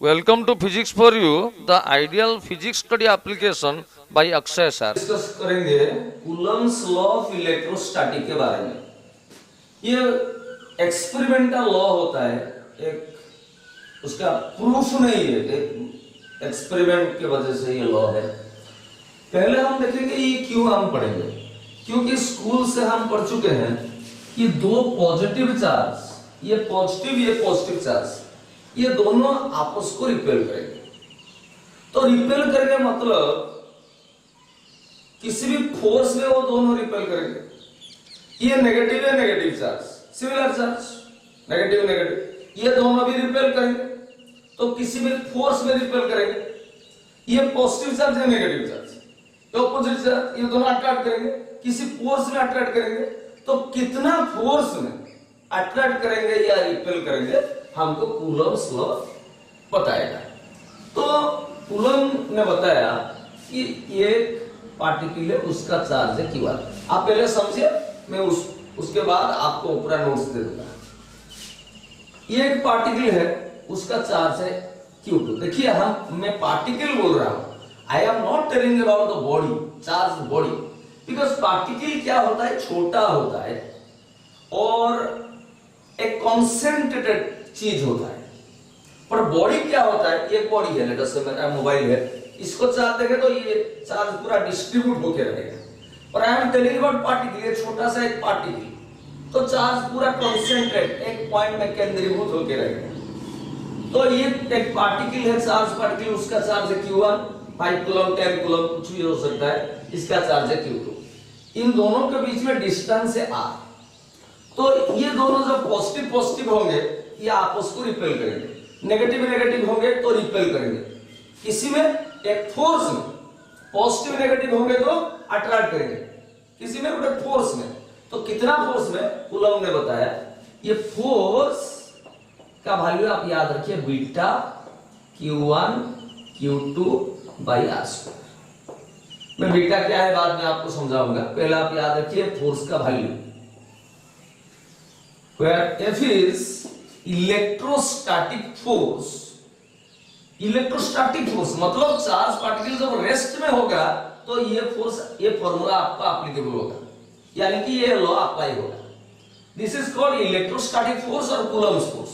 Welcome to Physics for You, the ideal physics study application by Akshay sir. Discuss करेंगे Coulomb's law of electrostatic के बारे में। ये experimental law होता है, एक उसका प्रूफ नहीं है, एक एक्सपेरिमेंट के वजह से ये लॉ है। पहले हम देखेंगे ये क्यों हम पढ़ेंगे, क्योंकि स्कूल से हम पढ़ चुके हैं कि दो पॉजिटिव चार्ज, ये पॉजिटिव चार्ज, ये दोनों आपस को रिपेल करेंगे। तो रिपेल करेंगे मतलब किसी भी फोर्स में वो दोनों रिपेल करेंगे। ये नेगेटिव है, negative charge, similar charge, negative negative, ये दोनों भी रिपेल करेंगे। तो किसी भी फोर्स में रिपेल करेंगे। ये पॉजिटिव चार्ज है, नेगेटिव चार्ज, ये ऑपोजिट चार्ज, ये दोनों अट्रैक्ट करेंगे, किसी फोर्स में अट्रैक्ट करेंगे। तो कितना फोर्स में अट्रैक्ट करेंगे या रिपेल करेंगे हमको कूलम्स लॉ बताएगा। तो कूलम ने बताया कि एक पार्टिकल है, उसका चार्ज है Q1। आप पहले समझिए, मैं उसके बाद आपको ऊपर नोट्स दे दूंगा। ये एक पार्टिकल है, उसका चार्ज है Q2। देखिए मैं पार्टिकल बोल रहा हूं, I am not telling about the body, charge body, because particle क्या होता है, छोटा होता है और एक कॉन्सेंट्रेटेड चीज होता है। पर बॉडी क्या होता है, एक बॉडी है, लेट अस से मेरा मोबाइल है, इसको चार्ज देंगे तो ये चार्ज पूरा डिस्ट्रीब्यूट होकर रहेगा। और I am telling about particle, ये छोटा सा एक पार्टिकल, तो चार्ज पूरा कॉन्सेंट्रेट एक पॉइंट में केंद्रीभूत होकर रहेगा। तो ये एक पार्टिकल है, चार्ज पार्टिकल, उसका चार्ज है Q1, 5 कूलम 10 कूलम कुछ भी हो सकता है, इसका चार्ज है Q2। इन दोनों के बीच में डिस्टेंस है R। तो ये दोनों जब पॉजिटिव होंगे ये आपस को रिपेल करेंगे, नेगेटिव होंगे तो रिपेल करेंगे। किसी में एक फोर्स में पॉजिटिव नेगेटिव होंगे तो अट्रैक्ट करेंगे, किसी में एक फोर्स में। तो कितना फोर्स में, कूलम ने बताया ये फोर्स का वैल्यू आप याद रखिए, beta Q1 Q2 by R²। मैं बीटा क्या है बाद में आपको समझाऊंगा, पहले आप याद रखिए फोर्स का value, where F is electrostatic force. Electrostatic force मतलब चार्ज पार्टिकल जब रेस्ट में होगा तो ये फोर्स, ये फॉर्मूला आपका एप्लीकेबल होगा, यानी कि ये लॉ अप्लाई होगा। This is called electrostatic force और कूलम्स फोर्स।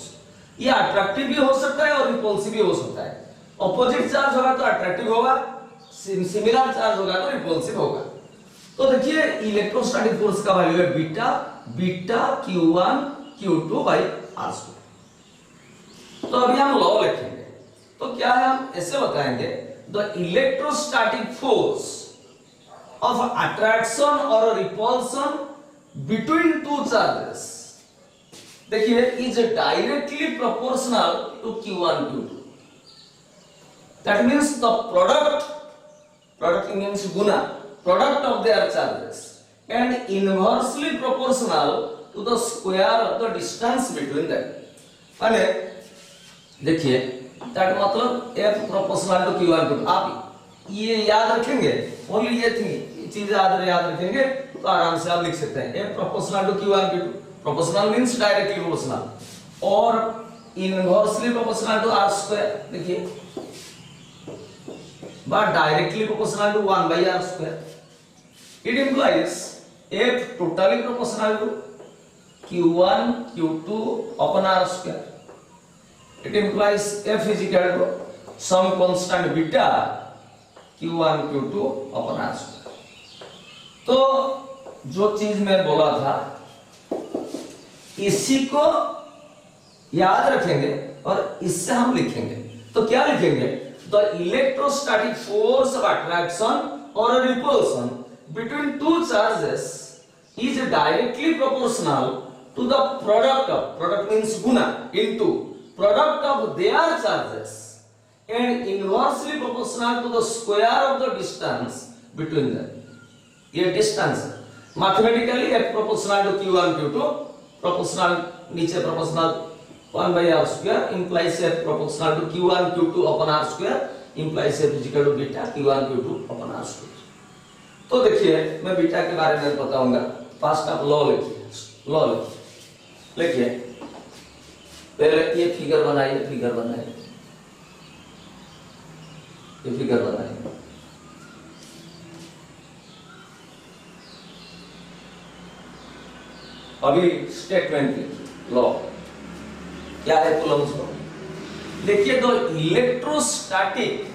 ये अट्रैक्टिव भी हो सकता है और रिपल्सिव भी हो सकता है। ऑपोजिट चार्ज होगा तो अट्रैक्टिव होगा, सिमिलर चार्ज होगा तो रिपल्सिव होगा। तो देखिए इलेक्ट्रोस्टैटिक फोर्स का वैल्यू है beta Q1 Q2 by R²। तो अभी हम लॉ लिखेंगे, तो क्या है, हम ऐसे बताएंगे, the electrostatic force of attraction और रिपल्शन बिटवीन टू चार्जेस, देखिए, is directly proportional to Q1 Q2। That means the product means गुना, product of their charges and inversely proportional to the square of the distance between them. माने देखिए that मतलब F proportional to Q1 Q2। आप ये याद रखेंगे, only ये चीज याद रखेंगे तो आराम से आप लिख सकते हैं। F proportional to Q1 Q2, proportional means directly proportional, और इनवर्सली प्रोपोर्शनल टू R²। देखिए but directly proportional to 1 by R²। It implies F totally proportional to Q1 Q2 upon R²। It implies F is equal to some constant beta Q1 Q2 upon R²। तो जो चीज मैं बोला था इसी को याद रखेंगे और इससे हम लिखेंगे। तो क्या लिखेंगे, the electrostatic force of attraction और repulsion between two charges is directly proportional to the product means guna into product of their charges and inversely proportional to the square of the distance between them। ये distance mathematically F proportional to Q1 Q2, proportional नीचे proportional 1 by R² implies F proportional to Q1 Q2 upon R² implies F is equal to beta Q1 Q2 upon R²। तो देखिए मैं beta के बारे में बताऊंगा। Fast आप law लिखिए, पहले ये फिगर बनाइए, ये फिगर बनाएंगे। अभी स्टेटमेंट लॉ क्या है कूलम्स लॉ? देखिए तो इलेक्ट्रोस्टैटिक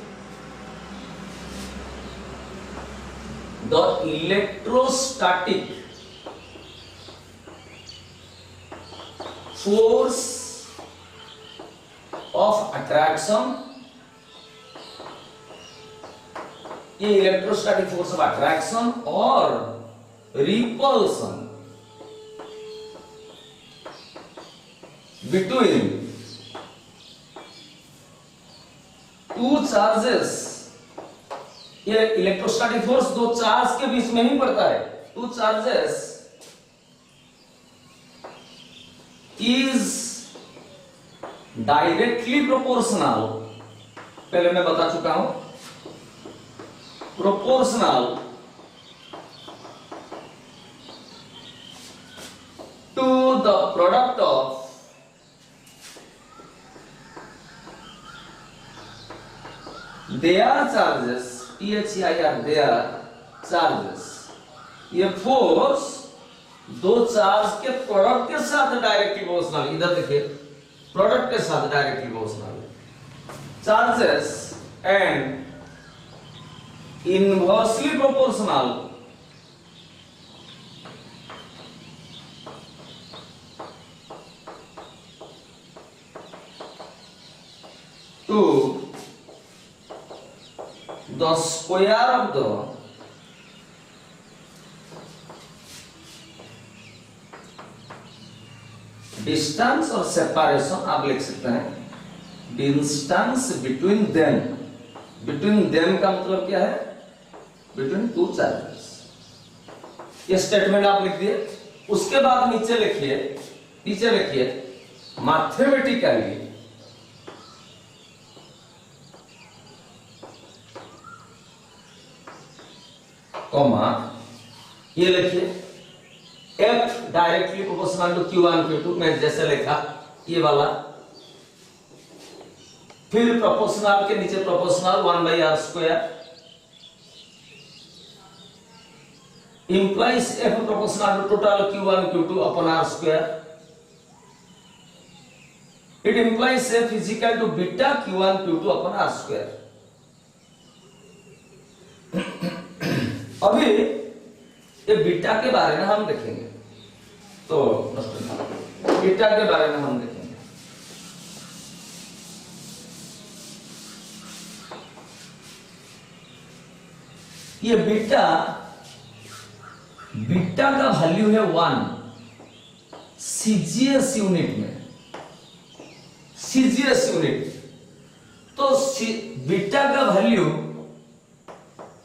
force of attraction, ये इलेक्ट्रोस्टैटिक फोर्स ऑफ अट्रैक्शन और रिपल्सन बिटवीन टू चार्जेस, ये इलेक्ट्रोस्टैटिक फोर्स दो चार्ज के बीच में ही पड़ता है। Two charges is directly proportional, पहले मैं बता चुका हूं, proportional to the product of their charges, THEIR, their charges। ये फोर्स दो चार्ज के प्रोडक्ट के साथ डायरेक्टली प्रोपोर्शनल, इधर देखिए प्रोडक्ट के साथ directly proportional, charges and inversely proportional to the square of the distance और separation आप लिख सकते हैं distance between them। between them का मतलब क्या है? between two charges। ये स्टेटमेंट आप लिख दिए। उसके बाद नीचे लिखिए मैथमेटिकली कॉमा, ये लिखिए F directly proportional to Q1 Q2 में जैसे लिखा ये वाला, फिर प्रोपोर्शनल के नीचे proportional 1/r² implies F proportional to total Q1 Q2 upon r²। it implies F is equal to beta Q1 Q2 upon r²। अभी ये बीटा के बारे में हम देखेंगे, तो बीटा के बारे में हम देखेंगे। ये बीटा का वैल्यू है 1 सीजीएस यूनिट में, सीजीएस यूनिट। तो बीटा का वैल्यू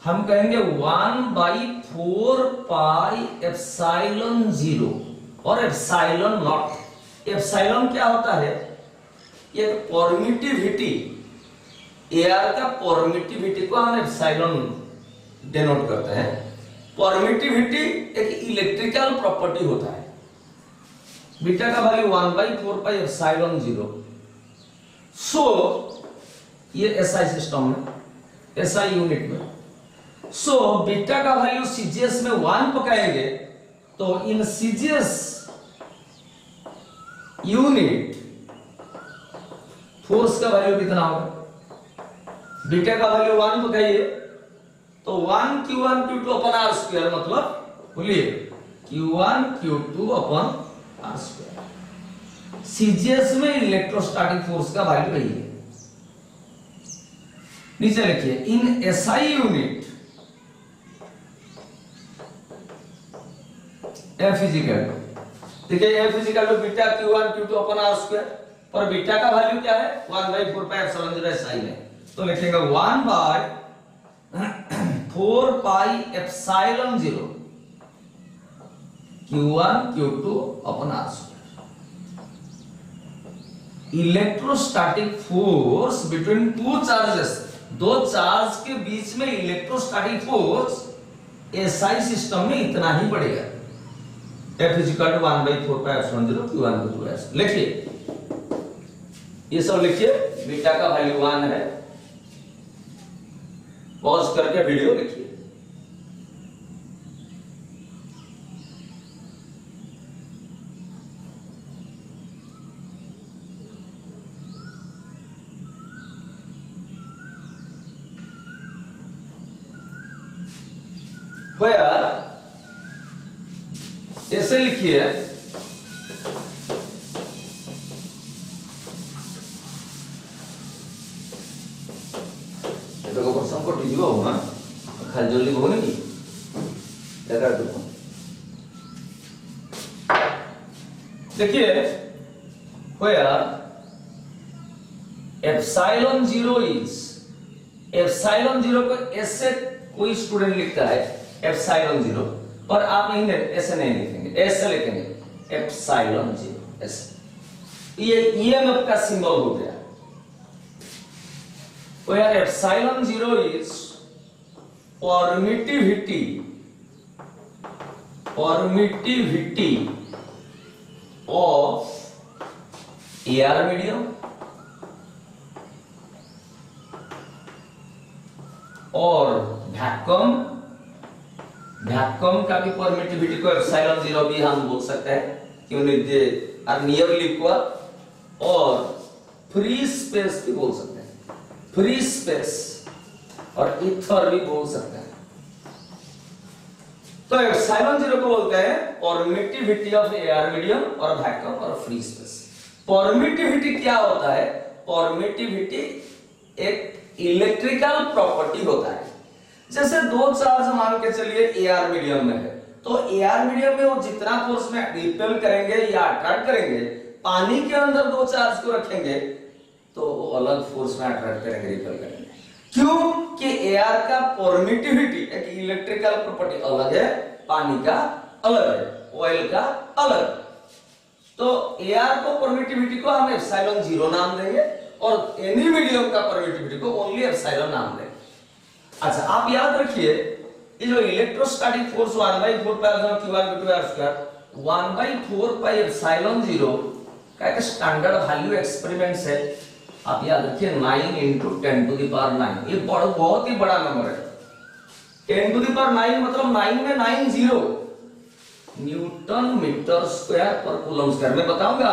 हम कहेंगे 1/4 पाई एप्सिलॉन 0 और एप्सिलॉन नॉट। एप्सिलॉन क्या होता है? ये परमिटिविटी, एयर का परमिटिविटी को हम एप्सिलॉन डिनोट करते हैं। परमिटिविटी एक इलेक्ट्रिकल प्रॉपर्टी होता है। बीटा का वैल्यू 1/4 पाई एप्सिलॉन 0। सो ये एसआई सिस्टम में, एसआई यूनिट में, सो बीटा का वैल्यू सीजीएस में 1 पकाएंगे तो इन सीजीएस यूनिट फोर्स का वैल्यू कितना होगा? बीटा का वैल्यू 1 पकाइए तो 1 Q1 Q2 अपन r², मतलब बोलिए Q1 Q2 अपन r²। सीजीएस में इलेक्ट्रोस्टैटिक फोर्स का वैल्यू यही है। नीचे लिखिए in SI unit F is equal to, देखिए F is equal to beta Q1 Q2 upon r², पर बीटा का वैल्यू क्या है? 1/4 पाई एप्सिलॉन 0 SI है, तो लिखेंगे 1/4 पाई एप्सिलॉन 0 Q1 Q2 अपन r²। Electrostatic force between two charges, दो चार्ज के बीच में इलेक्ट्रोस्टैटिक फोर्स SI सिस्टम में इतना ही पड़ेगा। F is equal to 1/4 pi epsilon 0 Q1 Q2 S। लिखिए, ये सब लिखिए। बीटा का वैल्यू 1 है, पॉज करके वीडियो लिखिए। ऐसे लिखिए, देखो प्रश्न को टीजिए हो ना खाली जल्दी हो नहीं लगा दो। देखिए epsilon zero is, epsilon zero को ऐसे कोई स्टूडेंट लिखता है एप्सिलॉन जीरो, पर आप नहीं ऐसे नहीं लिखेंगे, ऐसे लिखेंगे एप्सिलॉन जीरो ऐसे। ये ईएमएफ का सिंबल हो गया। Epsilon zero is permittivity of air medium और वैक्यूम। वैक्यूम का भी परमिटिविटी को एप्सिलॉन जीरो भी हम बोल सकते हैं, क्यों नहीं दे आर नियरली इक्वल। और फ्री स्पेस भी बोल सकते हैं, फ्री स्पेस और ईथर भी बोल सकते हैं। तो एप्सिलॉन जीरो को बोलते हैं परमिटिविटी ऑफ एयर मीडियम और वैक्यूम और फ्री स्पेस। परमिटिविटी क्या होता है? परमिटिविटी एक इलेक्ट्रिकल प्रॉपर्टी होता है। जैसे दो चार्ज मान के चलिए एयर मीडियम में है, तो एयर मीडियम में वो जितना फोर्स में रिपेल करेंगे या अट्रैक्ट करेंगे, पानी के अंदर दो चार्ज को रखेंगे तो वो अलग फोर्स में अट्रैक्ट करेंगे, रिपेल करेंगे। क्यों? कि एयर का परमिटिविटी एक इलेक्ट्रिकल प्रॉपर्टी अलग है, पानी का अलग है, ऑयल का अलग। तो एयर को परमिटिविटी को हम एप्सिलॉन जीरो नाम देंगे और एनी मीडियम का परमिटिविटी को ओनली एप्सिलॉन नाम देंगे। अच्छा, आप याद रखिए ये जो electrostatic force 1/4 pi epsilon q1/2r², 1/4 pi epsilon zero का एक स्टैंडर्ड वैल्यू एक्सपेरिमेंट है। आप याद रखिए 9 × 10⁹ ये बहुत ही बड़ा नंबर है। 10⁹ मतलब 9 में 9 जीरो, न्यूटन मीटर स्क्वायर पर कूलम स्क्वायर। मैं बताऊंगा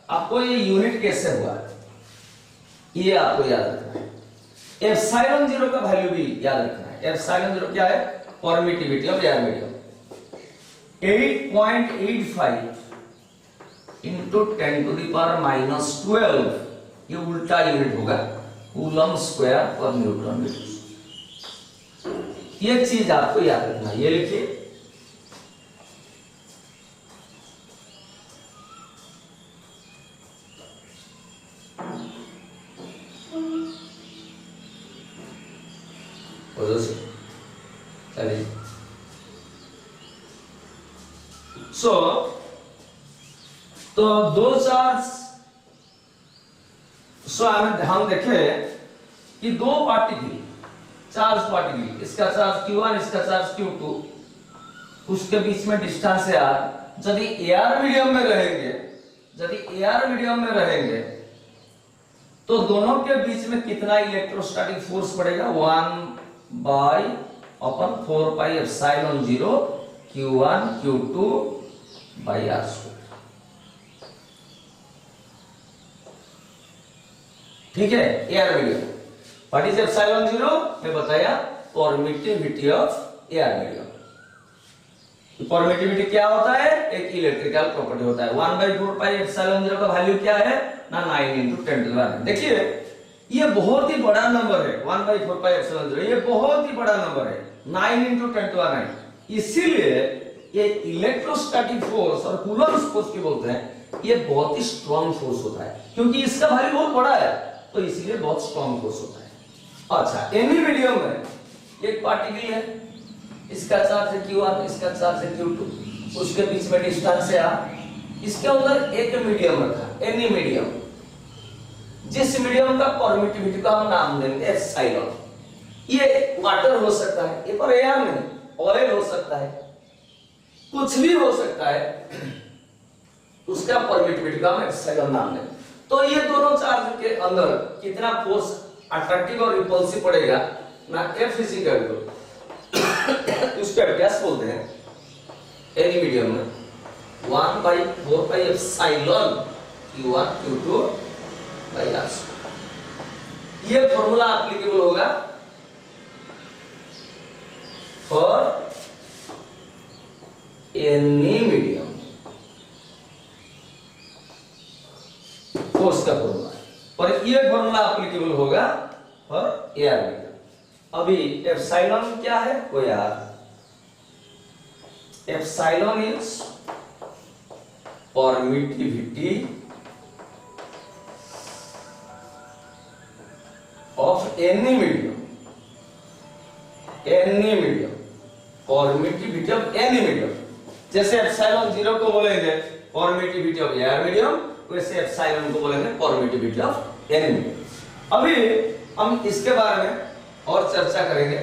आपको ये यूनिट कैसे हुआ, ये आपको याद रखना है। एप्सिलॉन जीरो का वैल्यू भी याद रखना है। एप्सिलॉन जीरो क्या है? Permittivity of air medium. 8.85 × 10⁻⁻12 ये उल्टा यूनिट होगा, कूलम स्क्वायर पर न्यूटन मीटर। ये चीज आपको याद रखना है, ये लिखिए। चलिए, तो दो चार्ज, हम देखें कि दो पार्टिकल, चार्ज पार्टिकल, इसका चार्ज q1 इसका चार्ज q2, उसके बीच में डिस्टेंस है r। यदि एयर मीडियम में रहेंगे, तो दोनों के बीच में कितना इलेक्ट्रोस्टैटिक फोर्स पड़ेगा? 1/4 pi epsilon zero q1 q2/r²। ठीक है, air medium. What is epsilon zero? मैं बताया permittivity of air medium. Permittivity क्या होता है? एक इलेक्ट्रिकल प्रॉपर्टी होता है। 1/4 पाई एप्सिलॉन जीरो का वैल्यू क्या है ना? 9 × 10⁻⁹। देखिए ये बहुत ही बड़ा नंबर है, 1/4 पाई एप्सिलॉन जीरो, ये बहुत ही बड़ा नंबर है, 9 × 10⁻⁹। इसीलिए ये इलेक्ट्रोस्टैटिक फोर्स और कूलम फोर्स की बोलते हैं, ये बहुत ही स्ट्रॉन्ग फोर्स होता है, क्योंकि इसका वैल्यू बहुत बड़ा है, तो इसलिए बहुत स्ट्रॉन्ग फोर्स होता है। अच्छा, एनी मीडियम में एक पार्टिकल है, इसका चार्ज है q1 इसका चार्ज है q2, उसके बीच में डिस्टेंस है r। इसके अंदर एक मीडियम रखा, एनी मीडियम, जिस मीडियम का परमिटिविटी का हम नाम देंगे एप्सिलॉन। ये वाटर हो सकता है, ये पर एयर नहीं, ऑयल हो सकता है, कुछ भी हो सकता है, उसका परमिटिविटी का हम एप्सिलॉन नाम देंगे। तो ये दोनों चार्ज के अंदर कितना फोर्स अट्रैक्टिव और रिपल्सिव पड़ेगा ना एफ इज इक्वल टू उसका अभ्यास बोलते हैं एनी मीडियम में 1/4 epsilon Q1 Q2 by R. ये फॉर्मूला एप्लीकेबल होगा फॉर एनी मीडियम, फोर्स का फॉर्मूला है, और ये फॉर्मूला एप्लीकेबल होगा फॉर एयर मीडियम। अभी एप्सिलॉन क्या है वो यार, epsilon is permittivity of any medium, permittivity of any medium. जैसे एप्सिलॉन 0 को बोलेंगे परमिटिविटी ऑफ एयर मीडियम, वैसे एप्सिलॉन को बोलेंगे परमिटिविटी ऑफ एनी मीडियम। अभी हम इसके बारे में और चर्चा करेंगे,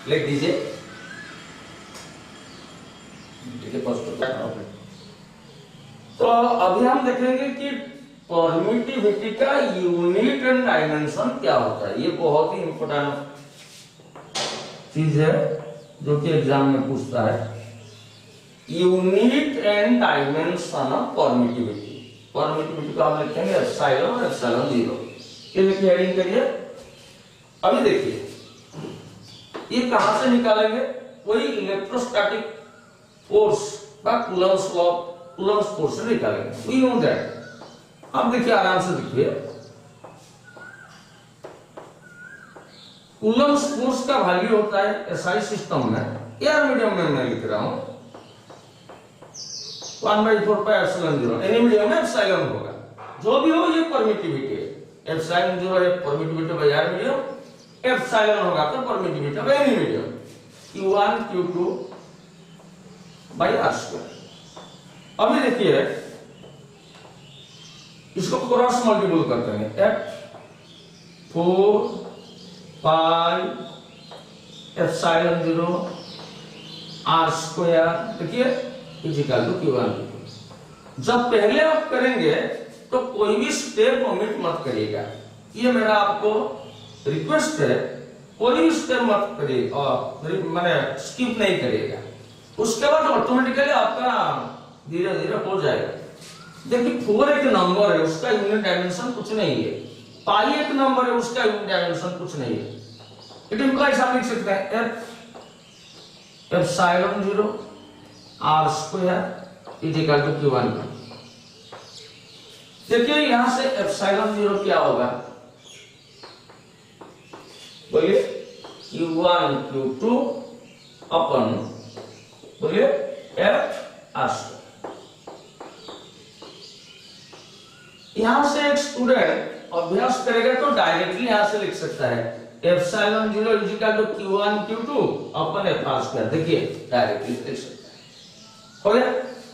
लिख दीजिए। तो अभी हम देखेंगे कि परमिटिविटी का यूनिट एंड डायमेंशन क्या होता है। ये बहुत ही इंपॉर्टेंट चीज है जो कि एग्जाम में पूछता है, unit and dimension of permittivity. Permittivity को हम लिखेंगे एप्सिलॉन और एप्सिलॉन 0। ये लिखिए, हेडिंग करिए। अभी देखिए ये कहां से निकालेंगे, वही इलेक्ट्रोस्टैटिक फोर्स का कूलम्ब्स लॉ, कूलम्ब्स फोर्स से निकालेंगे। We know that. अब देखिए आराम से देखिए, कूलम्ब्स फोर्स का वैल्यू होता है एसआई सिस्टम में, एयर मीडियम में मैं लिख रहा हूं 1/4 पाई एप्सिलॉन 0। एनी मीडियम में एप्सिलॉन होगा, जो भी हो ये परमिटिविटी है। एप्सिलॉन 0 है permittivity of air medium, epsilon होगा तो permittivity of any medium, Q1 Q2 by R square. अभी देखिए इसको क्रॉस मल्टीपल करते हैं, F4 pi epsilon 0 R square, देखिए is equal to Q1 Q2। जब पहले आप करेंगे तो कोई भी स्टेप ओमिट मत करिएगा, ये मेरा आपको रिक्वेस्ट है, कोई भी स्टेप मत करिए और मैंने स्किप नहीं करिएगा। उसके बाद ऑटोमेटिकली आपका धीरे धीरे हो जाएगा। देखिए 4 एक नंबर है, उसका यूनिट डायमेंशन कुछ नहीं है, पाई एक नंबर है, उसका यूनिट डायमेंशन कुछ नहीं है। लेकिन को ऐसा लिख सकते हैं epsilon 0 R square is equal to Q1 Q2। देखिए यहां से एप्सिलॉन 0 क्या होगा, बोलिए Q1 Q2 अपन बोलिए F आर स्क्वायर। यहां से एक स्टूडेंट अभ्यास करेगा तो डायरेक्टली यहां से लिख सकता है epsilon 0 is equal to Q1 Q2 upon F R square. देखिए डायरेक्टली लिख सकता है, हो गया।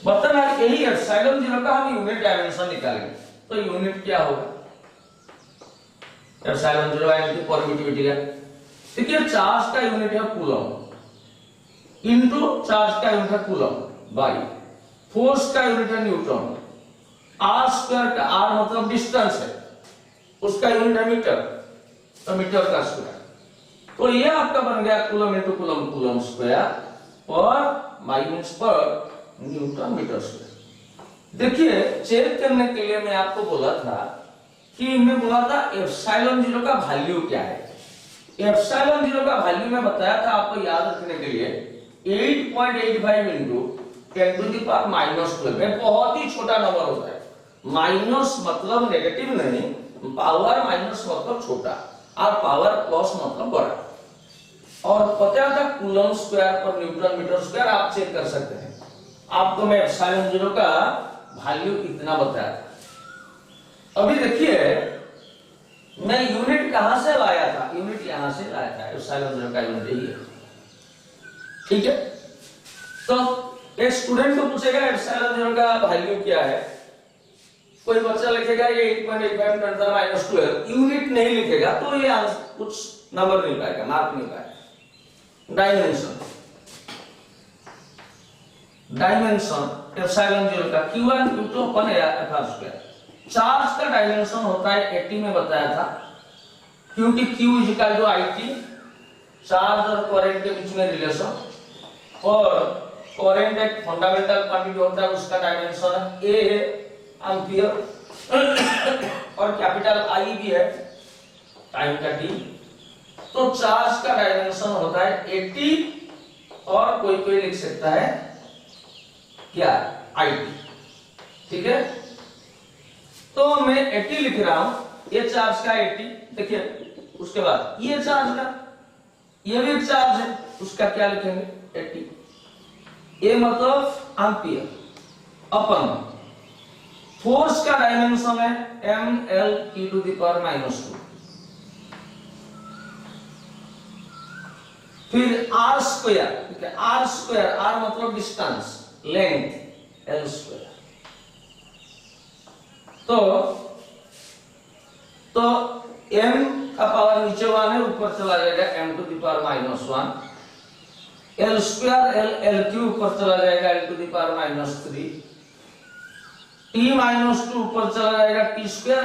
बता यही एप्सिलॉन 0 का हम यूनिट डायमेंशन निकालेंगे, तो यूनिट क्या होगा, एप्सिलॉन 0 यानी परमिटिविटी का। देखिए चार्ज का यूनिट है कूलम, इनटू चार्ज का यूनिट है कूलम, बाई फोर्स का यूनिट है न्यूटन, आर स्क्वायर का, आर मतलब डिस्टेंस है, उसका यूनिट है मीटर, तो मीटर का स्क्वायर। तो ये आपका बन गया coulomb into coulomb, coulomb square, और माइनस पर न्यूटन मीटर स्क्वायर। देखिए चेक करने के लिए मैं आपको बोला था कि मैं बोला था एप्सिलॉन 0 का वैल्यू क्या है। एप्सिलॉन 0 का वैल्यू मैं बताया था आपको याद रखने के लिए 8.85 इंटू 10 टू द पावर -12। ये बहुत ही छोटा नंबर होता है, माइनस मतलब नेगेटिव नहीं, पावर माइनस मतलब छोटा और पावर प्लस मतलब बड़ा। और पता था कूलम स्क्वायर पर न्यूटन मीटर स्क्वायर आप चेक कर सकते हैं। आपको मैं एप्सिलॉन 0 का वैल्यू इतना बताया। अभी देखिए मैं यूनिट कहां से लाया था, यूनिट यहां से लाया था, एप्सिलॉन 0 का यूनिट यही है, ठीक है। तो एक स्टूडेंट को पूछेगा एप्सिलॉन 0 का वैल्यू क्या है, कोई बच्चा लिखेगा ये 8.85 10 to the -12, यूनिट नहीं लिखेगा तो ये कुछ नंबर नहीं पाएगा, मार्क नहीं पाएगा। डायमेंशन, डायमेंशन एप्सिलॉन 0 का Q1 Q2 upon F R square. Charge का डायमेंशन होता है 80 में बताया था क्योंकि Q equal to IT, charge और करंट के बीच में रिलेशन, और करंट एक फंडामेंटल क्वांटिटी होता है, उसका डायमेंशन A है एम्पियर, और कैपिटल I भी है टाइम का T। तो चार्ज का डायमेंशन होता है 80, और कोई कोई लिख सकता है क्या IT, ठीक है। तो मैं 80 लिख रहा हूं, ये चार्ज का 80, देखिए उसके बाद ये चार्ज का, ये भी एक चार्ज है, उसका क्या लिखेंगे 80, ये मतलब एम्पियर, अपन फोर्स का डायमेंशन है mL/(T⁻²), फिर आर स्क्वायर, ठीक है, आर स्क्वायर, आर मतलब डिस्टेंस, लेंथ L स्क्वायर। तो m का पावर नीचे 1 है, ऊपर चला जाएगा m⁻⁻1, L स्क्वायर L ऊपर चला जाएगा L⁻³ T-2 ऊपर चला जाएगा T square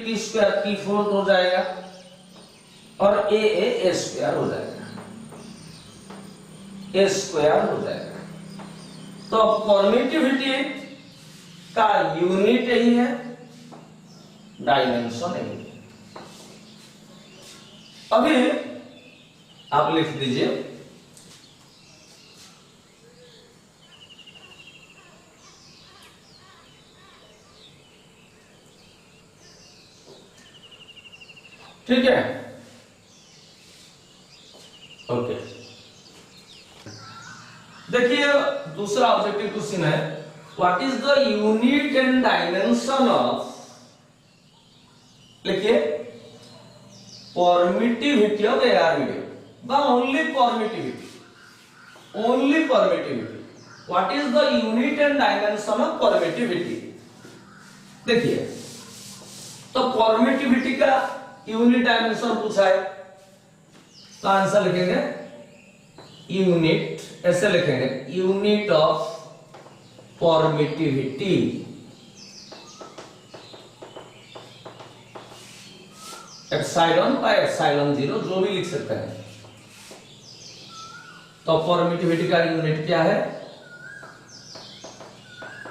T square T4 हो जाएगा, और A स्क्वायर हो जाएगा, A स्क्वायर हो जाएगा। तो परमिटिविटी का यूनिट यही है, डायमेंशन यही है। अभी आप लिख दीजिए ठीक है, ओके। देखिए दूसरा ऑब्जेक्टिव क्वेश्चन है, what is the unit and dimension of, लिखिए permittivity of air medium, the only permittivity, only permittivity, what is the unit and dimension of permittivity. देखिए तो परमिटिविटी का यूनिट डायमेंशन पूछा है, तो आंसर लिखेंगे यूनिट, ऐसे लिखेंगे unit of permittivity, epsilon by epsilon 0, जो भी लिख सकते हैं। तो परमिटिविटी का यूनिट क्या है,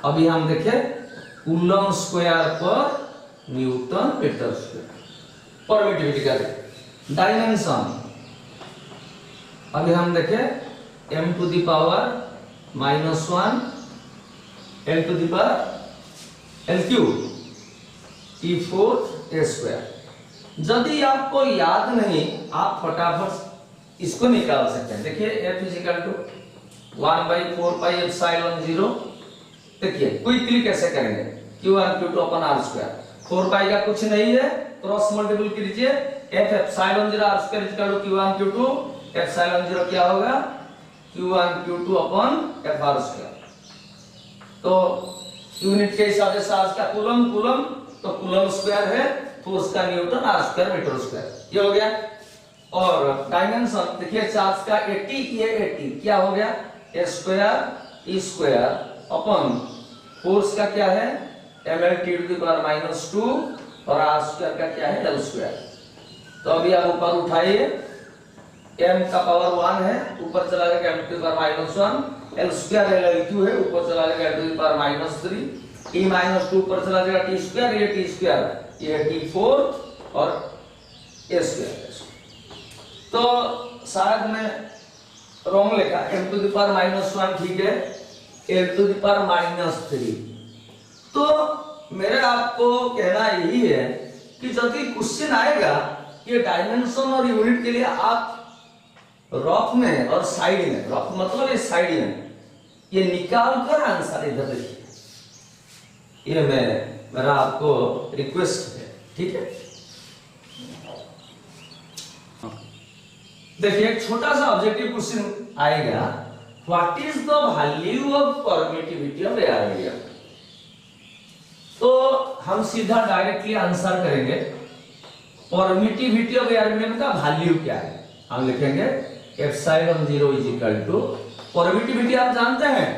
अभी हम देखें कूलम स्क्वायर पर न्यूटन मीटर स्क्वायर, परमिटिविटी का डायमेंशन अभी हम देखें m⁻⁻1 L⁻L³ T4 स्क्वायर। यदि आपको याद नहीं, आप फटाफट इसको निकाल सकते हैं। देखिए F = 1/4πε0। देखिए क्विकली कैसे करेंगे, Q1 Q2 अपन r², 4π का कुछ नहीं है, क्रॉस मल्टीपल कीजिए, F ε0 r² Q1 Q2, ε0 क्या होगा Q1 Q2 अपन Fr²। तो यूनिट के हिसाब से चार्ज का कूलम, तो कूलम स्क्वायर है, फोर्स का न्यूटन, r² मीटर स्क्वायर, ये हो गया। और डायमेंशन देखिए चार्ज का 80, ये 80 क्या हो गया a² E² अपन फोर्स का क्या है mL⁻⁻2, और r² का क्या है L²। तो अभी आप ऊपर उठाइए, m का पावर 1 है, ऊपर चला जाएगा m⁻⁻1, L² L³ है, ऊपर चला जाएगा L⁻³ T-2 ऊपर चला जाएगा T², ये T², ये T4 और a²। तो शायद मैं रॉन्ग लिखा, m⁻⁻1 ठीक है, L⁻⁻3। तो मेरे आपको कहना यही है कि जब भी क्वेश्चन आएगा, ये डायमेंशन और यूनिट के लिए आप रफ में और साइड में, रफ मतलब ये साइड में, ये निकाल कर आंसर इधर लिखिए, ये मेरा आपको रिक्वेस्ट है, ठीक है। देखिए एक छोटा सा ऑब्जेक्टिव क्वेश्चन आएगा, what is the value of permittivity of air medium. तो हम सीधा डायरेक्टली आंसर करेंगे, परमिटिविटी ऑफ एयर मीडियम का वैल्यू क्या है, हम लिखेंगे ε0 परमिटिविटी आप जानते हैं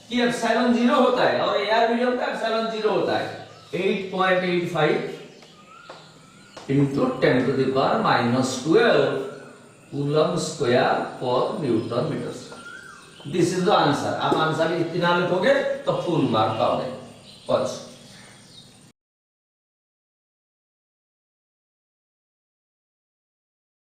कि ε0 होता है, और एयर मीडियम का ε0 होता है 8.85 इंटू 10⁻⁻12 कूलम स्क्वायर पर newton metre. This is the answer. आप आंसर इतना लिखोगे तो फुल मार्क पाओगे।